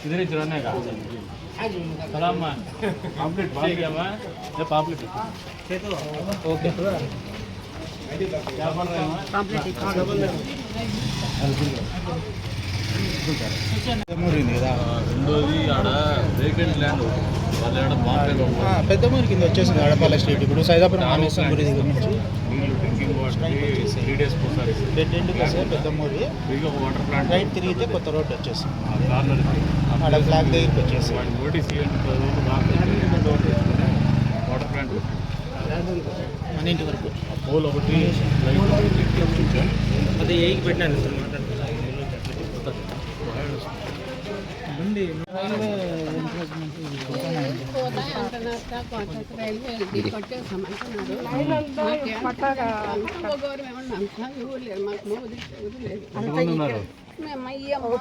इधर ही चुराने का सलाम पापलेट पापलेट ओके क्या पढ़ रहे हैं రెండోది ఆడ వేకెంట్ ల్యాండ్ వాళ్ళ ఆడ పెద్దమూరి కింద వచ్చేసింది ఆడపాల స్ట్రీట్ ఇప్పుడు సైదాపురం ఆమెశ్వరి దగ్గర నుంచి డ్రింకింగ్ వాటర్ 3 days ఒకసారి డెడ్ ఎండ్కి వస్తే పెద్దమూరి వాటర్ ప్లాంట్ రైట్ తిరిగితే కొత్త రోడ్ వచ్చేసింది కార్నర్ ఆడ ఫ్లాగ్ దగ్గరికి వచ్చేసి వాడి నోటీస్ వాటర్ ప్లాంట్ మన ఇంటి వరకు పోల్ ఒకటి అది ఏకి పెట్టాను సార్ మాట్లాడుతున్నాను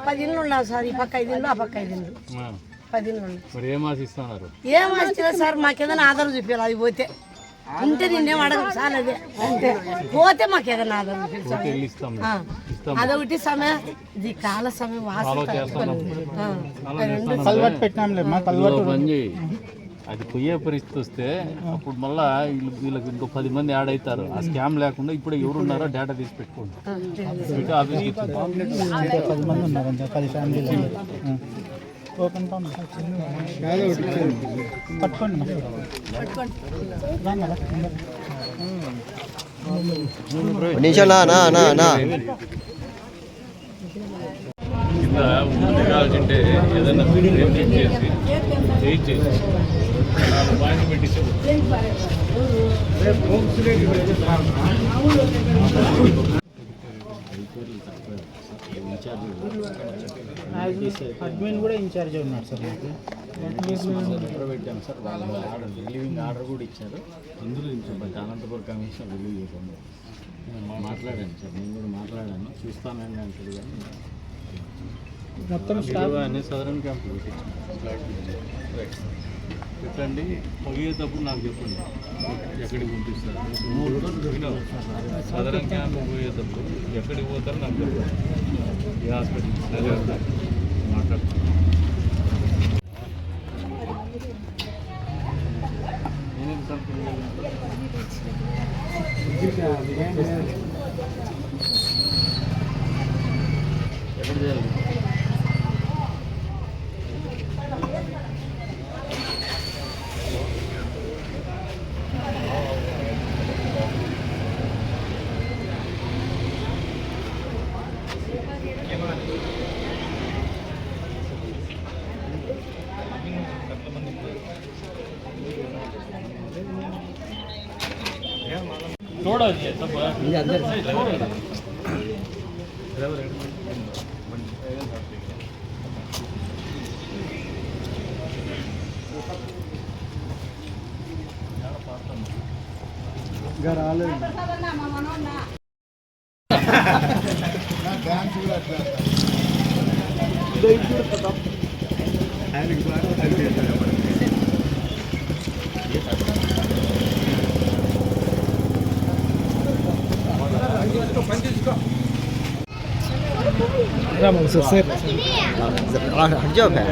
పది ఇళ్ళు ఉన్నావు సార్, ఈ పక్క 5 ఇళ్ళు ఆ పక్క 5 ఇళ్ళు 10 ఇళ్ళు ఉన్నాయి. ఏం ఆశిస్తున్నారు? ఏం ఆశిస్తున్నారు సార్, మాకేదైనా ఆధారం చూపించాలి. అది పోతే ఉంటే నేనేం అడగను సార్, అదే అంతే. పోతే మాకు ఏదైనా ఆధారం చూపించాలి. అదొకటి సమయం, ఇది కాల సమయం కల్వర్ట్ పెట్టినాంలేమ్మా. కల్వర్ట్ అది పోయే పరిస్థితి వస్తే అప్పుడు మళ్ళా వీళ్ళకి ఇంకో 10 మంది యాడ్ అవుతారు. ఆ స్కామ్ లేకుండా ఇప్పుడు ఎవరు ఉన్నారో డేటా తీసి పెట్టుకోండి. 10 మంది ఉన్నారు, 10 ఫ్యామిలీలు. ఓపెన్ పట్టుకోండి కావాల్సింటే ఏదైనా చేసి పాయింట్ పెట్టించి అడ్మిన్ కూడా ఇన్ఛార్జ్ ఉన్నారు సార్. మాకు పెట్టాము సార్. వాళ్ళు ఆర్డర్ రిలీవింగ్ ఆర్డర్ కూడా ఇచ్చారు. అందులో బట్ అనంతపురం కమిషన్ రిలీవ్ చేయకుండా మాట్లాడాను సార్. నేను కూడా మాట్లాడాను, చూస్తానండి అంటారు. కానీ మొత్తం స్టాఫ్ అన్ని సదరన్ క్యాంపులు పెట్టండి. పోయేటప్పుడు నాకు చెప్పండి ఎక్కడికి పంపిస్తారు. 3 రోజులు సదరన్ క్యాంప్ పోయేటప్పుడు ఎక్కడికి పోతారో నాకు చెప్పండి. ఏ హాస్పిటల్ మాట్లాడుతున్నాను. ఎక్కడ చేయాలి? छोड़ो ये सब ये अंदर से छोड़ो ड्राइवर घर आले డాన్స్ కూడా అట్లా దైట్ కూడా పడతాం ఆయనకి బాగా తెలియదు. हट जाओ नहीं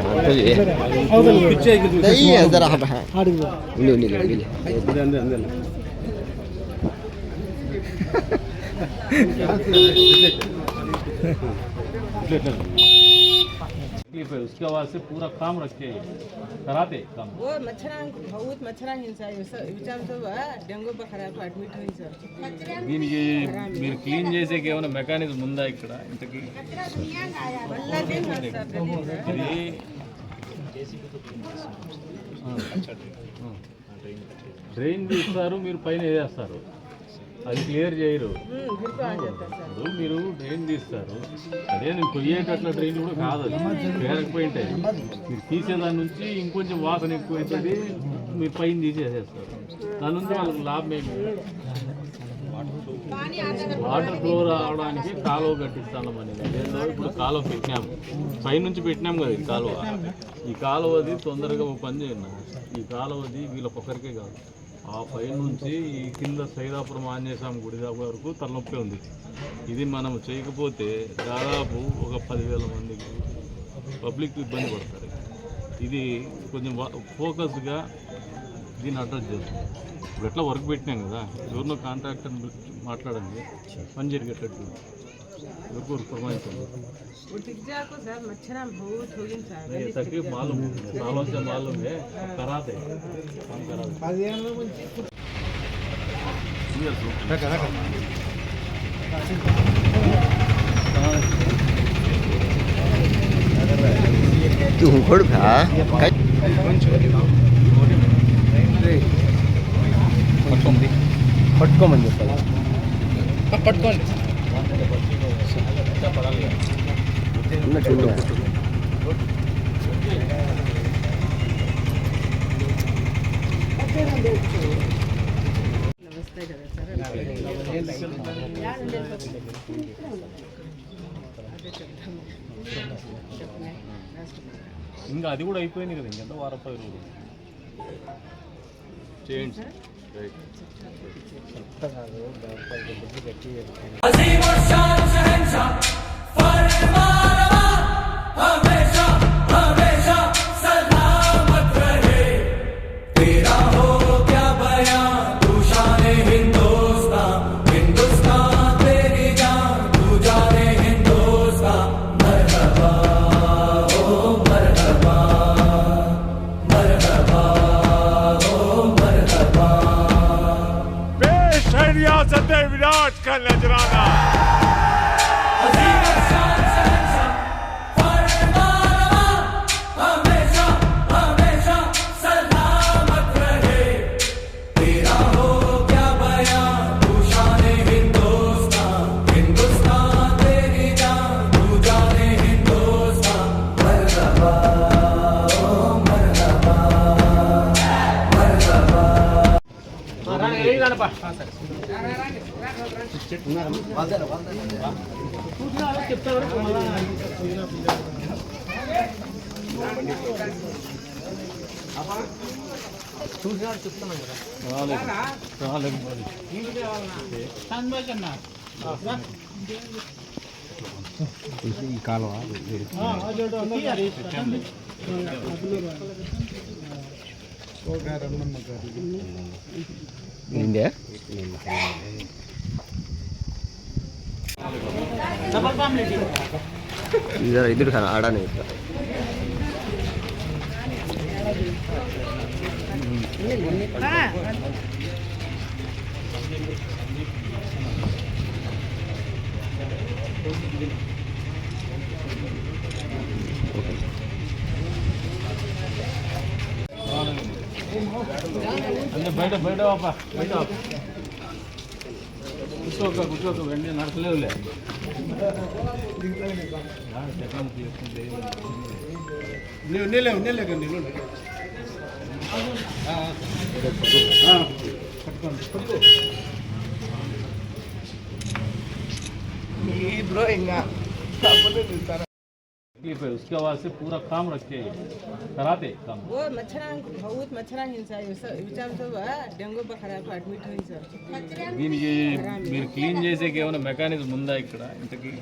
है जरा उसके बाद से पूरा काम रखे कराते काम. वो मच्छरा बहुत मच्छरा हिंसा विचार डेंगू बखरा अड्मिट हुई सर. దీనికి మీరు క్లీన్ చేసేకి ఏమైనా మెకానిజం ఉందా ఇక్కడ? ఇంతకీ డ్రైన్ తీస్తారు, మీరు పైన వేసేస్తారు, అది క్లియర్ చేయరు. ఇప్పుడు మీరు డ్రైన్ తీస్తారు, అదే నేను పొయ్యేటట్ల డ్రైన్ కూడా కాదు, అది పేరకపోయింటాయి. మీరు తీసేదాని నుంచి ఇంకొంచెం వాసన ఎక్కువ అవుతుంది, మీరు పైన తీసేసేస్తారు. దాని నుంచి వాళ్ళకి లాభం ఏమి? వాటర్ ఫ్లో రావడానికి కాలువ కట్టిస్తాం అనేది అదేదో ఇప్పుడు కాలువ పెట్టినాము, పైనుంచి పెట్టినాము కదా ఈ కాలువ. ఈ కాలువది తొందరగా ఒక పని చేయండి, ఈ కాలువది వీళ్ళకొక్కరికే కాదు, ఆ పై నుంచి ఈ కింద సైదాపురం ఆంజనేయస్వామి గుడి దాకా వరకు తలనొప్పి ఉంది. ఇది మనం చేయకపోతే దాదాపు ఒక 10,000 మందికి పబ్లిక్ ఇబ్బంది పడతారు. ఇది కొంచెం ఫోకస్గా దీన్ని అడ్రస్ చేస్తాం. ఇప్పుడు ఎట్లా వర్క్ పెట్టినాం కదా, ఎవరినో కాంట్రాక్టర్ని మాట్లాడండి, పని జరిగేటట్టు ఎవరికి ప్రమాదించండి. सबके मालूम सालों से मालूम है, कराते हम कराते तू हुड़ भा పట్టుకోమని చెప్పాలి. పట్టుకోండి. ఇంకా అది కూడా అయిపోయింది కదా, ఇంకెంత వారం 10 రోజులు చేయండి సార్. विराट का नजराना इधर इधर खाना आड़ा नहीं था. బయట బయట బయట కూర్చోక వెంటనే నడకలేవులే. उसके बाद से पूरा काम रखे कराते काम. वो मच्छरा बहुत मच्छरा हिंसा विचार डेंगू बखरा अड्मिट हुई सर. దీనికి మీరు క్లీన్ చేసేకి ఏమైనా మెకానిజం ఉందా ఇక్కడ ఇంతకి?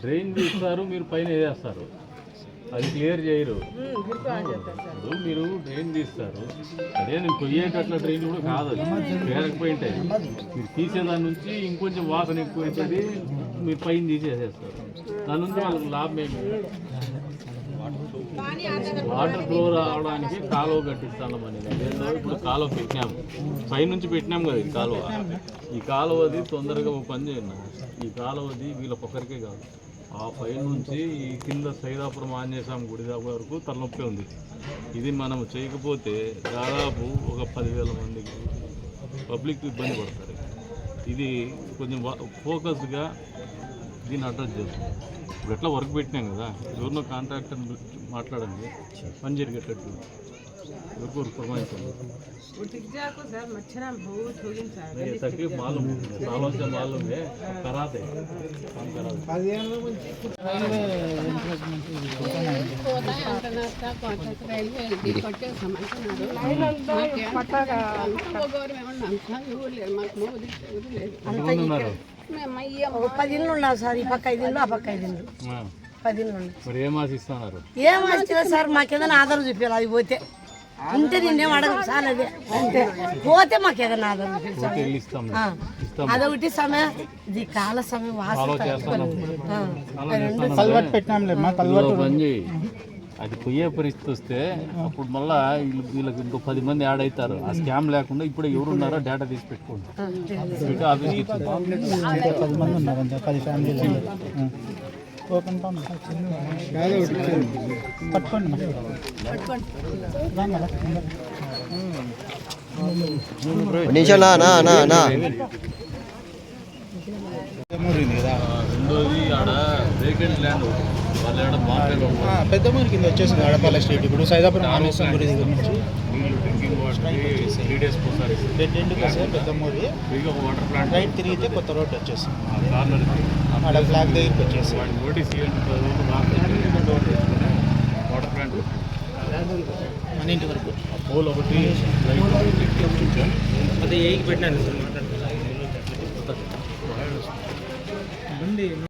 డ్రైన్ తీస్తారు, మీరు పైన వేసేస్తారు, అది క్లియర్ చేయరు. ఇప్పుడు మీరు డ్రైన్ తీస్తారు, అదే నేను పొయ్యేటట్ల డ్రైన్ కూడా కాదు, అది పేరకపోయింటాయి. మీరు తీసేదాని నుంచి ఇంకొంచెం వాసన ఎక్కువ అవుతుంది, మీరు పైన తీసేసేస్తారు. దాని నుంచి వాళ్ళకి లాభం ఏమి? వాటర్ ఫ్లో రావడానికి కాలువ కట్టిస్తాం అనేది అదేదో ఇప్పుడు కాలువ పెట్టినాము, పైనుంచి పెట్టినాము కదా ఈ కాలువ. ఈ కాలువది తొందరగా ఒక పని చేయండి, ఈ కాలువది వీళ్ళకొక్కరికే కాదు, ఆ పై నుంచి ఈ కింద సైదాపురం ఆంజనేయస్వామి గుడి దాకా వరకు తలనొప్పి ఉంది. ఇది మనం చేయకపోతే దాదాపు ఒక 10,000 మందికి పబ్లిక్ ఇబ్బంది పడతారు. ఇది కొంచెం ఫోకస్గా దీన్ని అడ్రస్ చేస్తాం. ఇప్పుడు ఎట్లా వర్క్ పెట్టినాం కదా ఎవరినో కాంట్రాక్టర్ మాట్లాడండి పని జరిగేటట్టు ఎవరికి పురమాయించండి वो टिक जाको सर मच्छरा बहुत हो गई सर नहीं तकलीफ मालूम है सालों से मालूम है कराते काम कराते ఉన్నారు ఒక 10 ఇళ్ళు ఉన్నావు సార్ ఈ పక్క 5 ఇళ్ళు ఆ పక్క 5 ఇళ్ళు 10 ఇళ్ళు ఉన్నాయి మరి ఏం ఆశిస్తున్నారు ఏం వచ్చినా సార్ మాకేదైనా ఆధారం చూపించాలి అది పోతే ఉంటే నిన్నేం అడగదు సార్ అదే అంటే పోతే మాకేదైనా ఆధారం చూపించాలి వెళ్ళి ఇస్తాం ఇస్తాం అదొకటి సమయం ఇది కాల సమయం ఫాలో చేస్తున్నాం కల్వర్ట్ పెట్టినాంలేమ్మా కల్వర్ట్ పని చేయి అది పోయే పరిస్థితి వస్తే అప్పుడు మళ్ళా వీళ్ళకి ఇంకో 10 మంది యాడ్ అవుతారు ఆ స్కామ్ లేకుండా ఇప్పుడు ఎవరున్నారో డేటా తీసి పెట్టుకోండి పెట్టి ఆఫీస్కి ఇచ్చేది 10 మంది ఉన్నారు అంతే 10 ఫ్యామిలీలు ఓపెన్ ఫామ్ పట్టుకోండి నిమిషం నా ఊరింది కదా రెండోది ఆడ వేకెంట్ ల్యాండ్ వాళ్ళ ఆడ మార్కెట్ పెద్దమూరి కింద వచ్చేసింది ఆడపాల స్ట్రీట్ ఇప్పుడు సైదాపురం రామేశ్వరం గుడి దగ్గర నుంచి నీళ్ళు డ్రింకింగ్ వాటర్ 3 days ఒకసారి డెడ్ ఎండ్కి వస్తే పెద్దమూరి ఫ్రీగా ఒక వాటర్ ప్లాంట్ రైట్ తిరిగితే కొత్త రోడ్ వచ్చేసింది కార్నర్ ఆడ ఫ్లాగ్ దగ్గరికి వచ్చేసి వాడి నోటీస్ ఇవ్వండి వాటర్ ప్లాంట్ మన ఇంటి వరకు పోల్ ఒకటి లైట్ ఒకటి అది ఏకి పెట్టినాను సార్ మాట్లాడుతున్నాను